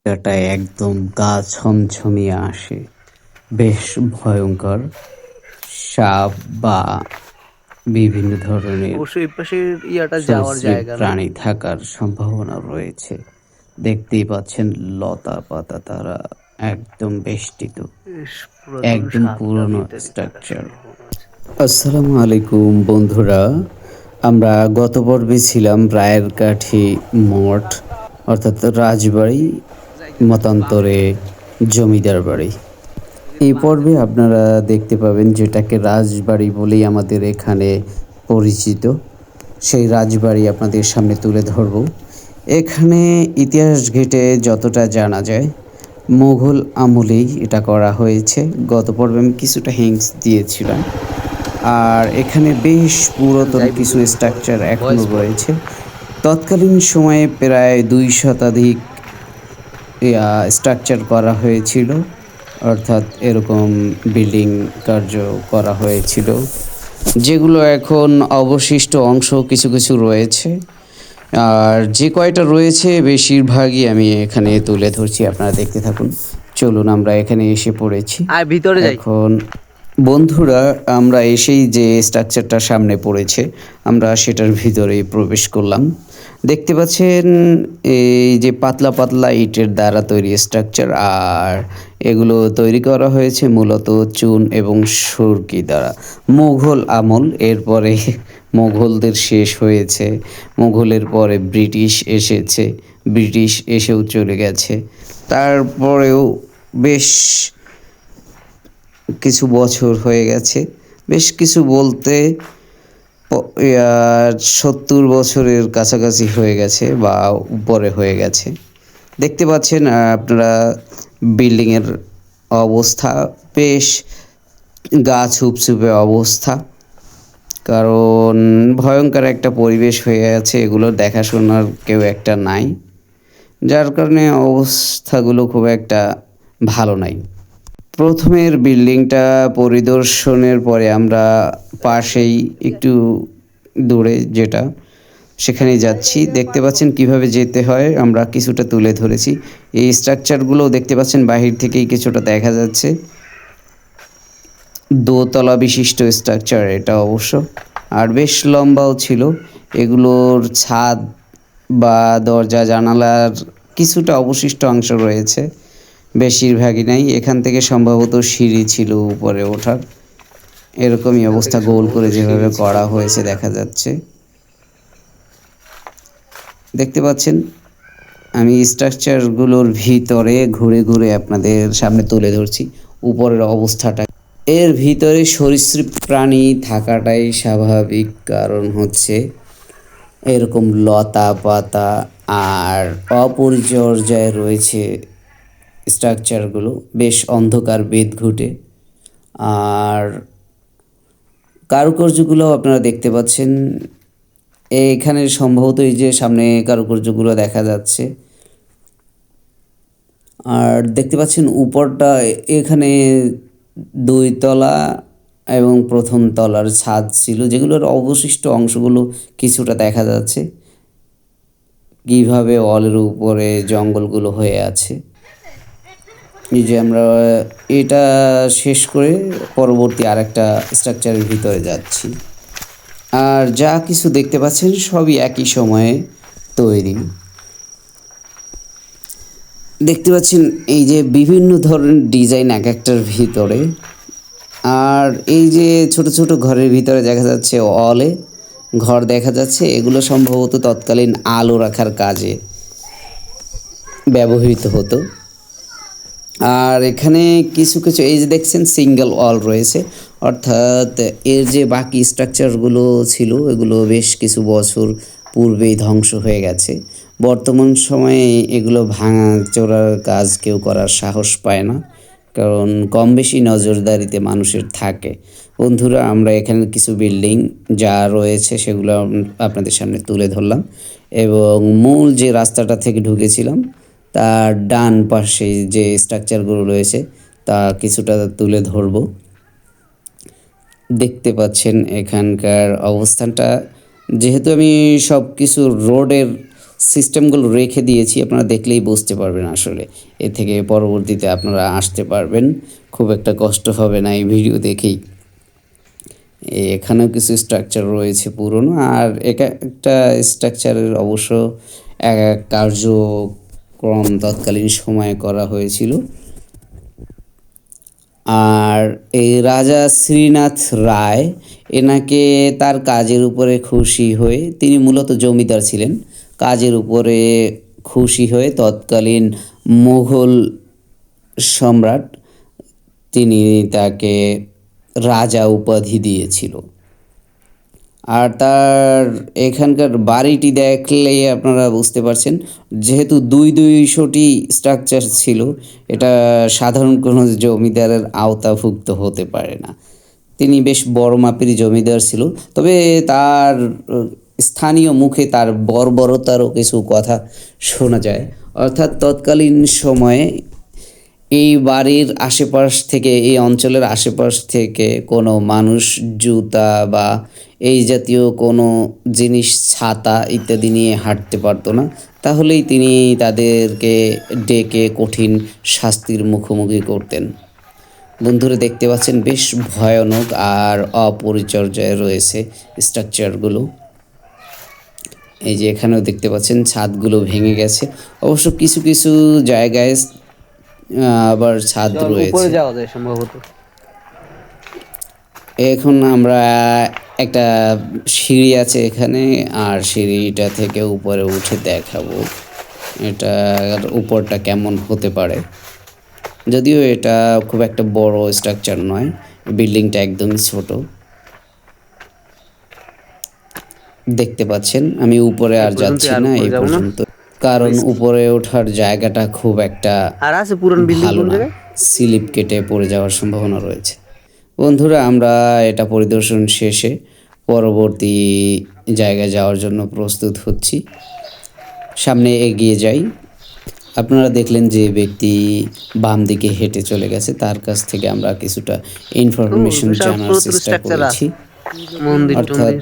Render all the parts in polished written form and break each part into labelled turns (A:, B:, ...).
A: জায়গাটায় একদম গা ছমছমিয়ে আসে। বেশ ভয়ঙ্কর সাপ বা বিভিন্ন ধরনের
B: অবশ্যই এই পাশের ইয়াটা যাওয়ার
A: সরীসৃপ
B: জায়গা না।
A: প্রাণী থাকার সম্ভাবনা রয়েছে। দেখতেই পাচ্ছেন লতা পাতা তারা একদম বেষ্টিত,
B: বেশ পুরাতন
A: একদম
B: সাপটা
A: পুরনো
B: ভিতরে থাকার
A: স্ট্রাকচার।
B: সম্ভাবনা আছে।
A: আসসালামু আলাইকুম বন্ধুরা, আমরা গত পর্বে ছিলাম রায়ের কাঠি মঠ অর্থাৎ রাজবাড়ি, মতান্তরে জমিদার বাড়ি। এই পর্বে আপনারা দেখতে পাবেন যেটাকে রাজবাড়ি বলেই আমাদের এখানে পরিচিত, সেই রাজবাড়ি আপনাদের সামনে তুলে ধরব। এখানে ইতিহাস ঘেঁটে যতটা জানা যায় মুঘল আমলেই এটা করা হয়েছে। গত পর্বে আমি কিছুটা হিংস দিয়েছিলাম। আর এখানে বেশ পুরাতন
B: যাই
A: কিছু
B: ভিডিও
A: স্ট্রাকচার এখনও
B: ভয়েস কল।
A: রয়েছে। তৎকালীন সময়ে প্রায় ২ শতাধিক স্ট্রাকচার করা হয়েছিল, অর্থাৎ এরকম বিল্ডিং কার্য করা হয়েছিল, যেগুলো এখন অবশিষ্ট অংশ কিছু কিছু রয়েছে। আর যে কয়টা রয়েছে বেশিরভাগই আমি এখানে তুলে ধরছি, আপনারা দেখতে থাকুন। চলুন, আমরা এখানে এসে পড়েছি
B: আর ভিতরে যাই।
A: এখন। বন্ধুরা, আমরা এসেই যে স্ট্রাকচারটা সামনে পড়েছে আমরা সেটার ভিতরেই প্রবেশ করলাম। দেখতে পাচ্ছেন এই যে পাতলা পাতলা ইটের দ্বারা তৈরি স্ট্রাকচার, আর এগুলো তৈরি করা হয়েছে মূলত চুন এবং সুরকি দ্বারা। মুঘল আমল, এরপরে মুঘলদের শেষ হয়েছে, মুঘলের পরে ব্রিটিশ এসেছে, ব্রিটিশ এসেও চলে গেছে। তারপরেও বেশ কিছু বছর হয়ে গেছে, বেশ কিছু বলতে ৭০ বছরের কাছাকাছি হয়ে গেছে বা উপরে হয়ে গেছে। দেখতে পাচ্ছেন আপনারা বিল্ডিংয়ের অবস্থা, বেশ গা ছুপছুপে অবস্থা, কারণ ভয়ঙ্কর একটা পরিবেশ হয়ে আছে, এগুলো দেখাশোনার কেউ একটা নাই, যার কারণে অবস্থাগুলো খুব একটা ভালো নাই। প্রথমের বিল্ডিংটা পরিদর্শনের পরে আমরা পাশেই একটু দূরে যেটা, সেখানেই যাচ্ছি। দেখতে পাচ্ছেন কিভাবে যেতে হয়, আমরা কিছুটা তুলে ধরেছি। এই স্ট্রাকচারগুলো দেখতে পাচ্ছেন বাহির থেকেই কিছুটা দেখা যাচ্ছে। দোতলা বিশিষ্ট স্ট্রাকচার এটা অবশ্য, আর বেশ লম্বাও ছিল। এগুলোর ছাদ বা দরজা জানালার কিছুটা অবশিষ্ট অংশ রয়েছে, বেশিরভাগই নাই। এখান থেকে সম্ভবত সিঁড়ি ছিল উপরে ওঠার, এরকমই
B: এখান
A: অবস্থা,
B: থেকে
A: গোল
B: সম্ভবত
A: করে যেভাবে
B: সিঁড়ি ছিল
A: করা
B: উপরে
A: হয়েছে
B: ওঠার।
A: দেখা যাচ্ছে। দেখতে পাচ্ছেন আমি স্ট্রাকচারগুলোর ভিতরে ঘুরে ঘুরে আপনাদের সামনে তুলে ধরছি উপরের অবস্থাটা। এর ভিতরে সরীসৃপ প্রাণী থাকাটাই স্বাভাবিক, কারণ হচ্ছে এরকম লতা পাতা আর অপরিচর্যায় রয়েছে স্ট্রাকচারগুলো, বেশ অন্ধকার বেদ ঘুটে। আর কারুকার্যগুলো আপনারা দেখতে পাচ্ছেন এখানে, সম্ভবত এই যে সামনে কারুকার্যগুলো দেখা যাচ্ছে। আর দেখতে পাচ্ছেন উপরটা, এখানে ২ তলা এবং প্রথম তলার ছাদ ছিল, যেগুলোর অবশিষ্ট অংশগুলো কিছুটা দেখা যাচ্ছে, কীভাবে ওয়ালের উপরে জঙ্গলগুলো হয়ে আছে। এই যে আমরা এটা শেষ করে পরবর্তী আরেকটা স্ট্রাকচারের ভিতরে যাচ্ছি। আর যা কিছু দেখতে পাচ্ছেন সবই একই সময়ে তৈরি। দেখতে পাচ্ছেন এই যে বিভিন্ন ধরনের ডিজাইন এক একটার ভিতরে। আর এই যে ছোট ছোট ঘরের ভিতরে দেখা যাচ্ছে ওয়ালে ঘর দেখা যাচ্ছে, এগুলো সম্ভবত তৎকালীন আলো রাখার কাজে ব্যবহৃত হতো। আর এখানে কিছু কিছু এই যে দেখছেন সিঙ্গেল ওয়াল রয়েছে, অর্থাৎ এর যে বাকি স্ট্রাকচারগুলো ছিল এগুলো বেশ কিছু বছর পূর্বেই ধ্বংস হয়ে গেছে। বর্তমান সময়ে এগুলো ভাঙাচোরার কাজ কেউ করার সাহস পায় না, কারণ কম বেশি নজরদারিতে মানুষের থাকে। বন্ধুরা, আমরা এখানে কিছু বিল্ডিং যা রয়েছে সেগুলো আপনাদের সামনে তুলে ধরলাম, এবং মূল যে রাস্তাটা থেকে ঢুকেছিলাম তার ডান পাশে যে স্ট্রাকচারগুলো রয়েছে তা কিছুটা তুলে ধরব। দেখতে পাচ্ছেন এখানকার অবস্থানটা, যেহেতু আমি সব কিছু রোডের সিস্টেমগুলো রেখে দিয়েছি, আপনারা দেখলেই বুঝতে পারবেন আসলে। এ থেকে পরবর্তীতে আপনারা আসতে পারবেন, খুব একটা কষ্ট হবে না এই ভিডিও দেখেই। এখানেও কিছু স্ট্রাকচার রয়েছে পুরনো, আর একটা স্ট্রাকচারের অবশ্য এক কার্যক্রম তৎকালীন সময়ে করা হয়েছিল। আর এই রাজা শ্রীনাথ রায়, এনাকে তার কাজের উপরে খুশি হয়ে, তিনি মূলত জমিদার ছিলেন, কাজের উপরে খুশি হয়ে তৎকালীন মুঘল সম্রাট তিনি তাকে রাজা উপাধি দিয়েছিল। আর তার এখানকার বাড়িটি দেখলেই আপনারা বুঝতে পারছেন, যেহেতু 2-200টি স্ট্রাকচার ছিল, এটা সাধারণ কোনো জমিদারের আওতাভুক্ত হতে পারে না। তিনি বেশ বড় মাপেরই জমিদার ছিল, তবে তার স্থানীয় মুখে তার বর্বরতারও কিছু কথা শোনা যায়। অর্থাৎ তৎকালীন সময়ে এই বাড়ির আশেপাশ থেকে, এই অঞ্চলের আশেপাশ থেকে কোনো মানুষ জুতা বা এই জাতীয় কোনো জিনিস, ছাতা ইত্যাদি নিয়ে হাঁটতে পারতো না, তাহলেই তিনি তাদেরকে ডেকে কঠিন শাস্তির মুখোমুখি করতেন। বন্ধুরা দেখতে পাচ্ছেন বেশ ভয়ানক আর অপরিচর্যায় রয়েছে স্ট্রাকচারগুলো। এই যে এখানেও দেখতে পাচ্ছেন ছাদগুলো ভেঙে গেছে, অবশ্য কিছু কিছু জায়গায় আবার ছাদ
B: উপরে
A: রয়েছে।
B: যাওয়া যায় সম্ভবত।
A: এখন আমরা একটা সিঁড়ি আছে এখানে, আর সিঁড়িটা থেকে উপরে উঠে দেখাবো এটার উপরটা কেমন হতে পারে। যদিও এটা খুব একটা বড় স্ট্রাকচার নয়, বিল্ডিংটা একদমই ছোট। দেখতে পাচ্ছেন আমি উপরে আর যাচ্ছি না এই পর্যন্ত, কারণ উপরে ওঠার জায়গাটা খুব একটা
B: আর আছে পুরান বিল্ডিং
A: ভালো
B: কোন
A: না,
B: জায়গায়?
A: স্লিপ কেটে পড়ে যাওয়ার সম্ভাবনা রয়েছে। বন্ধুরা আমরা এটা পরিদর্শন শেষে পরবর্তী জায়গায় যাওয়ার জন্য প্রস্তুত হচ্ছি, সামনে এগিয়ে যাই। আপনারা দেখলেন যে ব্যক্তি বাম দিকে হেঁটে চলে গেছে, তার কাছ থেকে আমরা কিছুটা ইনফরমেশন জানার চেষ্টা করেছি।
B: মন্দির
A: অর্থাৎ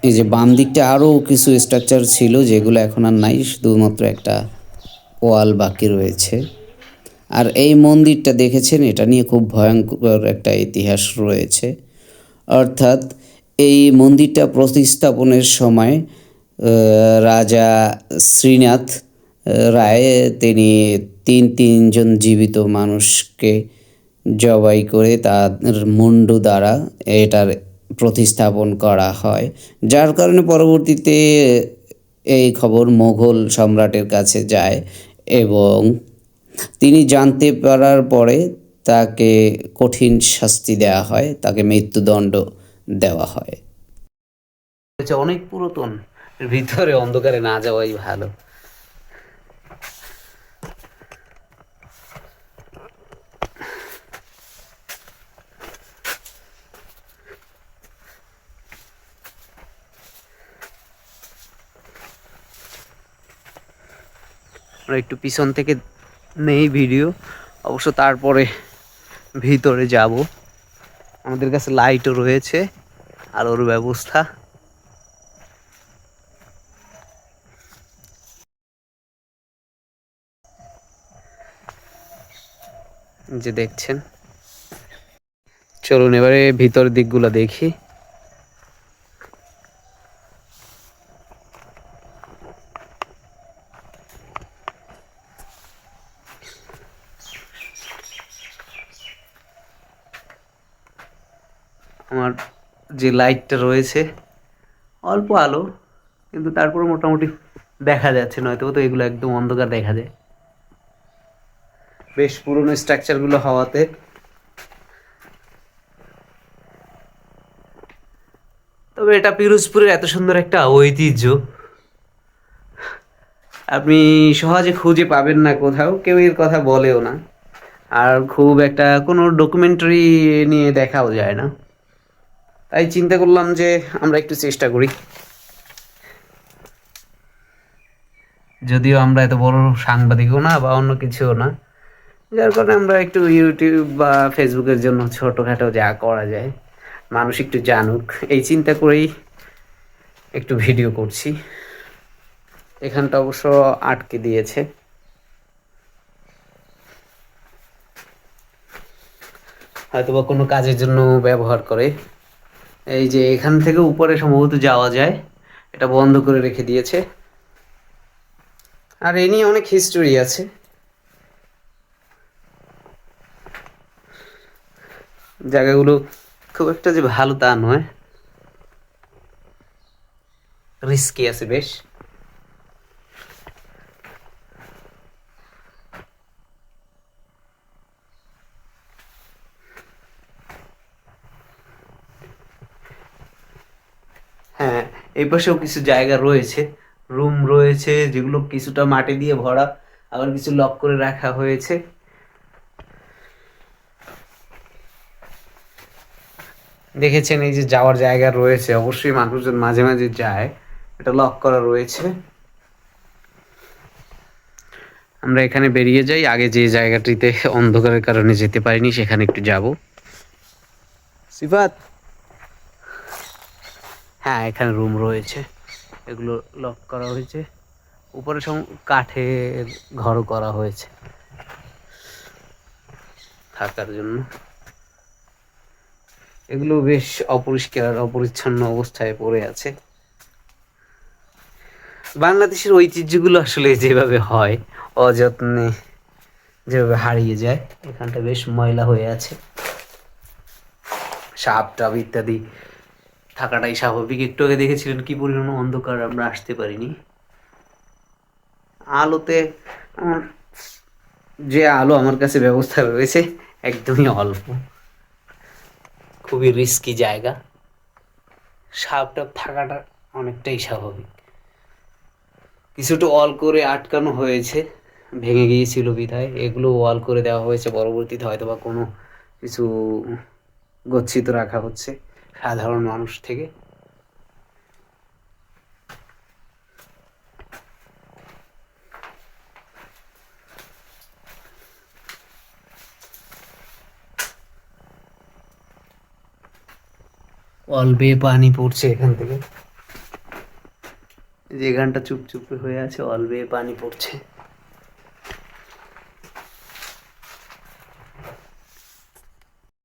A: এই যে বাম দিকটা আরও কিছু স্ট্রাকচার ছিল যেগুলো এখন আর নাই, শুধুমাত্র একটা ওয়াল বাকি রয়েছে। আর এই মন্দিরটা দেখেছেন, এটা নিয়ে খুব ভয়ঙ্কর একটা ইতিহাস রয়েছে। অর্থাৎ এই মন্দিরটা প্রতিস্থাপনের সময় রাজা শ্রীনাথ রায় তিনি তিনজন জীবিত মানুষকে জবাই করে তাদের মুন্ডু দ্বারা এটার প্রতিস্থাপন করা হয়, যার কারণে পরবর্তীতে এই খবর মুঘল সম্রাটের কাছে যায় এবং তিনি জানতে পারার পরে তাকে কঠিন শাস্তি দেওয়া হয়, তাকে মৃত্যুদণ্ড দেওয়া হয়।
B: অনেক পুরাতন, ভিতরে অন্ধকারে না যাওয়াই ভালো। আমরা একটু পিছন থেকে নেই ভিডিও, অবশ্য তারপরে ভিতরে যাব। আমাদের কাছে লাইটও রয়েছে, আলোর ব্যবস্থা। যে দেখছেন, চলুন এবারে ভিতরের দিকগুলো দেখি। আমার যে লাইটটা রয়েছে অল্প আলো, কিন্তু তারপরে মোটামুটি দেখা যাচ্ছে, নয়তো তো এগুলো একদম অন্ধকার দেখা যায়। বেশ পুরনো স্ট্রাকচারগুলো হওয়াতে তবে এটা পিরোজপুরের এত সুন্দর একটা ঐতিহ্য আপনি সহজে খুঁজে পাবেন না কোথাও, কেউ এর কথা বলেও না, আর খুব একটা কোনো ডকুমেন্টারি নিয়ে দেখাও যায় না। তাই চিন্তা করলাম যে আমরা একটু চেষ্টা করি। যদিও আমরা এত বড় সাংবাদিকও না বা অন্য কিছুও না, যার কারণে আমরা একটু ইউটিউব বা ফেসবুকের জন্য ছোটোখাটো যা করা যায়, মানুষ একটু জানুক, এই চিন্তা করেই একটু ভিডিও করছি। এখানটা অবশ্য আটকে দিয়েছে। হয়তোবা কোনো কাজের জন্য ব্যবহার করে। এই যে এখান থেকে উপরে সম্ভবত যাওয়া যায়, এটা বন্ধ করে রেখে দিয়েছে। আর এ নিয়ে অনেক হিস্টোরি আছে। জায়গাগুলো খুব একটা যে ভালো তা নয়, রিস্কি আছে বেশ। হ্যাঁ, এই পাশেও কিছু জায়গা রয়েছে, রুম রয়েছে যেগুলো কিছুটা মাটি দিয়ে ভরা, আবার কিছু লক করে রাখা হয়েছে। দেখেছেন এই যে যাওয়ার জায়গা রয়েছে, অবশ্যই মানুষজন মাঝে মাঝে যায়, এটা লক করা রয়েছে। আমরা এখানে বেরিয়ে যাই, আগে যে জায়গাটিতে অন্ধকারের কারণে যেতে পারিনি সেখানে একটু যাব। সিফাত, হ্যাঁ এখানে রুম রয়েছে, এগুলো লক করা হয়েছে। উপরে সব কাঠের ঘর করা হয়েছে থাকার জন্য। এগুলো বেশ অপরিষ্কার অপরিচ্ছন্ন অবস্থায় পড়ে আছে। বাংলাদেশের ঐতিহ্যগুলো আসলে যেভাবে হয়, অযত্নে যেভাবে হারিয়ে যায়। এখানটা বেশ ময়লা হয়ে আছে, সাপ টাপ ইত্যাদি থাকাটাই স্বাভাবিক। একটু আগে দেখেছিলেন কি পরিমাণ অন্ধকার, আমরা আসতে পারিনি। আলোতে আমার যে আলো আমার কাছে ব্যবস্থা রয়েছে একদমই অল্প, খুবই রিস্কি জায়গা। সাপ টাপ থাকাটা অনেকটাই স্বাভাবিক। কিছুটা ওয়াল করে আটকানো হয়েছে, ভেঙে গিয়েছিল বিধায় এগুলো ওয়াল করে দেওয়া হয়েছে। পরবর্তীতে হয়তো বা কোনো কিছু গচ্ছিত রাখা হচ্ছে সাধারণ মানুষ থেকে। ওয়াল বেয়ে পানি পড়ছে এখান থেকে, যে গানটা চুপ হয়ে আছে, ওয়াল বেয়ে পানি পড়ছে।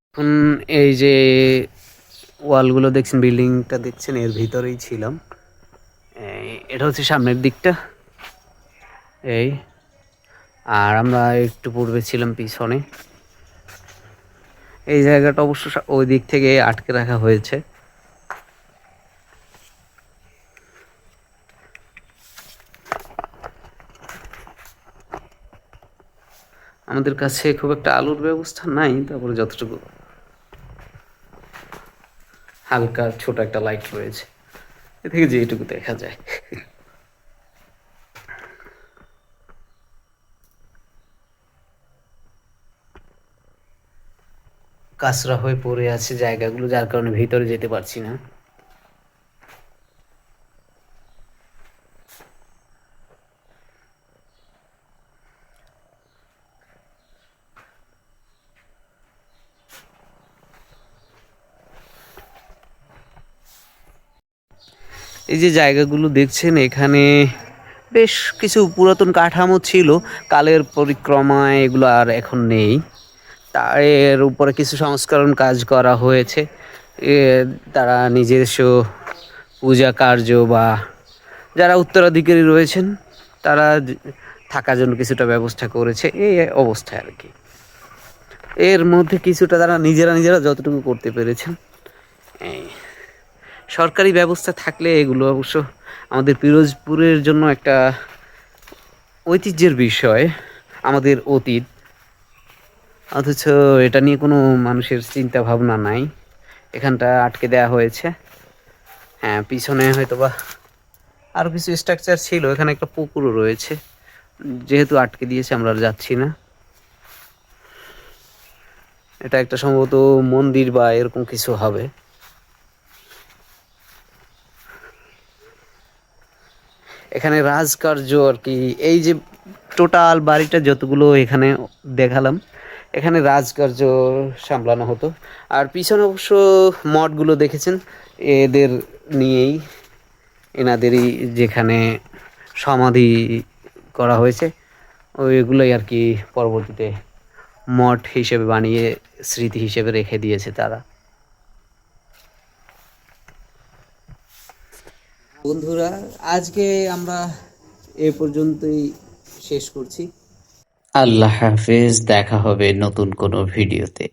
B: এখন এই যে ওয়ালগুলো দেখছেন, বিল্ডিংটা দেখছেন, এর ভিতরেই ছিলাম। এটা হচ্ছে সামনের দিকটা এই, আর আমরা একটু পূর্বে ছিলাম পিছনে। এই জায়গাটা অবশ্য ওই দিক থেকে আটকে রাখা হয়েছে। আমাদের কাছে খুব একটা আলোর ব্যবস্থা নাই, তারপরে যতটুকু হালকা ছোট একটা লাইট রয়েছে, এ থেকে যেটুকু দেখা যায়। কাঁচরা হয়ে পড়ে আছে জায়গাগুলো, যার কারণে ভিতরে যেতে পারছি না। এই যে জায়গাগুলো দেখছেন, এখানে বেশ কিছু পুরাতন কাঠামো ছিল, কালের পরিক্রমায় এগুলো আর এখন নেই। এর উপরে কিছু সংস্করণ কাজ করা হয়েছে। এ তারা নিজস্ব পূজা কার্য বা যারা উত্তরাধিকারী রয়েছেন তারা থাকার জন্য কিছুটা ব্যবস্থা করেছে, এই অবস্থায় আর কি। এর মধ্যে কিছুটা তারা নিজেরা যতটুকু করতে পেরেছেন। এই সরকারি ব্যবস্থা থাকলে এগুলো অবশ্য আমাদের পিরোজপুরের জন্য একটা ঐতিহ্যের বিষয়, আমাদের অতীত, অথচ এটা নিয়ে কোনো মানুষের চিন্তা ভাবনা নাই। এখানটা আটকে দেওয়া হয়েছে। হ্যাঁ, পিছনে হয়তো বা আরও কিছু স্ট্রাকচার ছিল, এখানে একটা পুকুরও রয়েছে, যেহেতু আটকে দিয়েছে আমরা আর যাচ্ছি না। এটা একটা সম্ভবত মন্দির বা এরকম কিছু হবে। এখানে রাজকার্য আর কি, এই যে টোটাল বাড়িটা যতগুলো এখানে দেখালাম, এখানে রাজকার্য সামলানো হতো। আর পিছনে অবশ্য মঠগুলো দেখেছেন, এদের নিয়েই, এনাদেরই যেখানে সমাধি করা হয়েছে, ওইগুলোই আর কি পরবর্তীতে মঠ হিসেবে বানিয়ে স্মৃতি হিসেবে রেখে দিয়েছে তারা। বন্ধুরা, আজকে আমরা এ পর্যন্তই শেষ করছি।
A: আল্লাহ হাফেজ, দেখা হবে নতুন কোনো ভিডিওতে।